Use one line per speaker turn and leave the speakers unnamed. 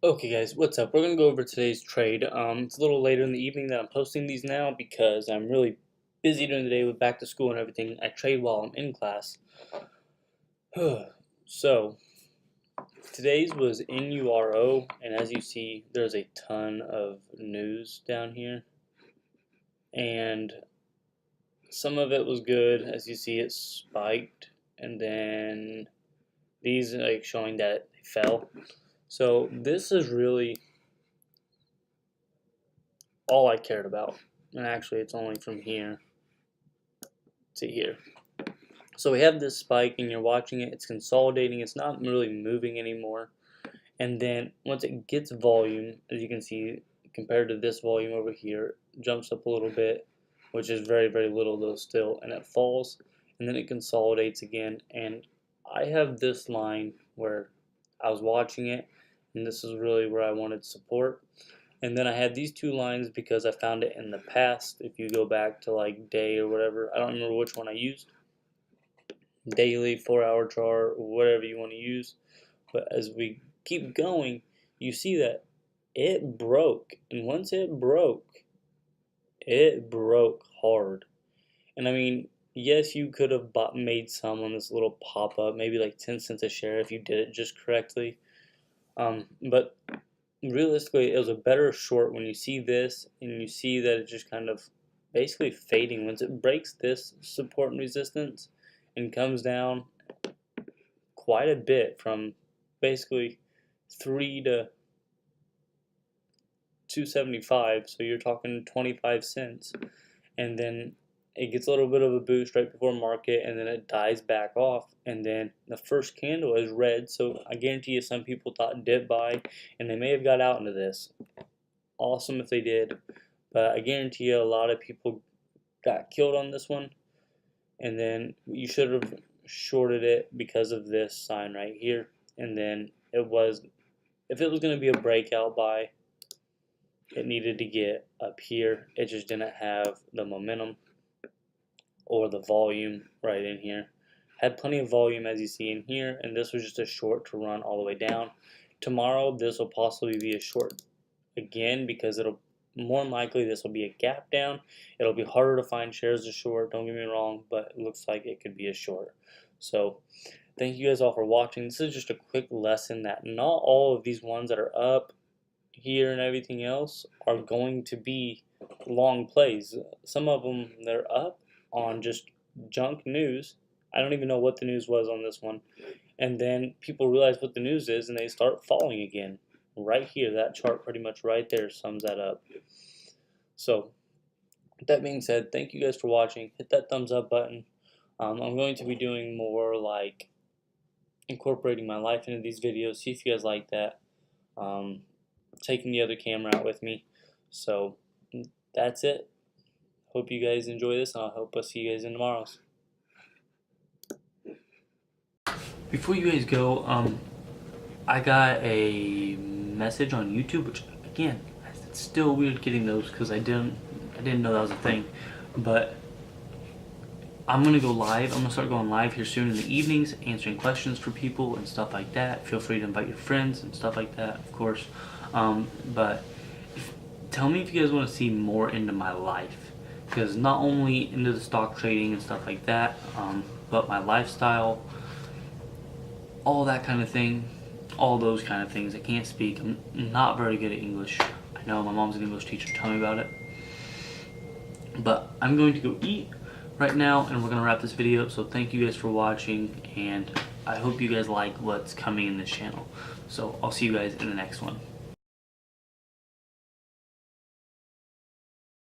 Okay guys, what's up? We're gonna go over today's trade. It's a little later in the evening that I'm posting these now because I'm really busy during the day with back to school and everything. I trade while I'm in class. So today's was NURO, and as you see, there's a ton of news down here, and some of it was good. As you see, it spiked, and then these like showing that it fell. So this is really all I cared about. And actually, it's only from here to here. So we have this spike, and you're watching it. It's consolidating. It's not really moving anymore. And then once it gets volume, as you can see, compared to this volume over here, jumps up a little bit, which is very, very little though still, and it falls, and then it consolidates again. And I have this line where I was watching it, and this is really where I wanted support. And then I had these two lines because I found it in the past. If you go back to like day or whatever, I don't remember which one I used. Daily, 4-hour chart, whatever you want to use. But as we keep going, you see that it broke. And once it broke hard. And I mean, yes, you could have made some on this little pop-up, maybe like 10 cents a share if you did it just correctly. But realistically, it was a better short when you see this and you see that it's just kind of basically fading. Once it breaks this support and resistance and comes down quite a bit from basically 3 to 275, so you're talking 25 cents, and then it gets a little bit of a boost right before market, and then it dies back off, and then the first candle is red. So I guarantee you some people thought dip buy, and they may have got out into this. Awesome if they did, but I guarantee you a lot of people got killed on this one, and then you should have shorted it because of this sign right here. And then if it was going to be a breakout buy, it needed to get up here. It just didn't have the momentum or the volume right in here. Had plenty of volume as you see in here, and this was just a short to run all the way down. Tomorrow this will possibly be a short again because it'll more than likely this will be a gap down. It'll be harder to find shares to short, don't get me wrong, but it looks like it could be a short. So thank you guys all for watching. This is just a quick lesson that not all of these ones that are up here and everything else are going to be long plays. Some of them, they're up on just junk news. I don't even know what the news was on this one. And then people realize what the news is and they start falling again. Right here, that chart pretty much right there sums that up. So, with that being said, thank you guys for watching. Hit that thumbs up button. I'm going to be doing more like incorporating my life into these videos. See if you guys like that. Taking the other camera out with me. So, that's it. Hope you guys enjoy this, and I hope I'll see you guys in tomorrow's. Before you guys go, I got a message on YouTube, which again, it's still weird getting those because I didn't know that was a thing. But I'm gonna go live. I'm gonna start going live here soon in the evenings, answering questions for people and stuff like that. Feel free to invite your friends and stuff like that, of course. But tell me if you guys want to see more into my life, because not only into the stock trading and stuff like that, but my lifestyle, all that kind of thing, all those kind of things. I can't speak. I'm not very good at English. I know my mom's an English teacher. Tell me about it. But I'm going to go eat right now, and we're going to wrap this video. So thank you guys for watching, and I hope you guys like what's coming in this channel. So I'll see you guys in the next one.